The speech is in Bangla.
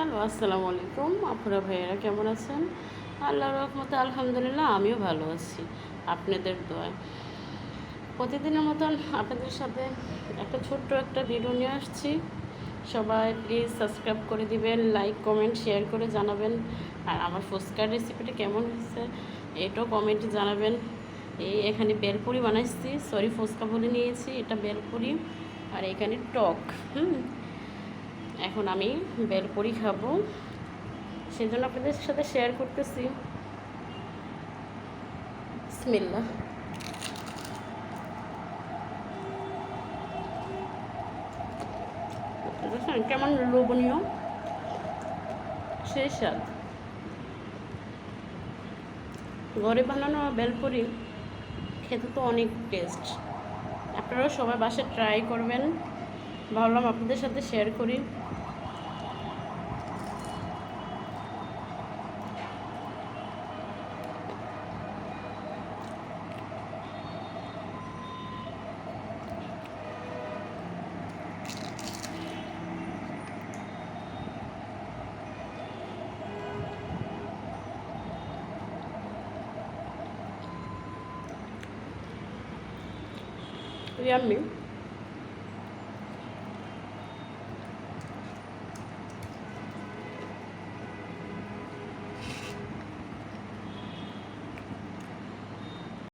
হ্যালো, আসসালামু আলাইকুম আপুরা ভাইয়েরা, কেমন আছেন? আল্লাহর রহমতে আলহামদুলিল্লাহ আমিও ভালো আছি আপনাদের দোয়ায়। প্রতিদিনের মতন আপনাদের সাথে একটা ছোট্ট একটা ভিডিও নিয়ে আসছি। সবাই প্লিজ সাবস্ক্রাইব করে দিবেন, লাইক কমেন্ট শেয়ার করে জানাবেন। আর আমার ফুচকার রেসিপিটা কেমন হয়েছে এটাও কমেন্টে জানাবেন। এখানে বেলপুরি বানাইছি, সরি ফুচকা বলে নিয়েছি, এটা বেলপুরি। আর এখানে টক। এখন আমি বেলপুরি খাবো, সেজন্য আপনাদের সাথে শেয়ার করতেছি। বিসমিল্লাহ। দেখেন কেমন লোভনীয়, সেই স্বাদ। ঘরে বানানো বেলপুরি খেতে তো অনেক টেস্ট। আপনারাও সবাই বাসায় ট্রাই করবেন। ভাবলাম আপনাদের সাথে শেয়ার করি। ইয়াম্মি।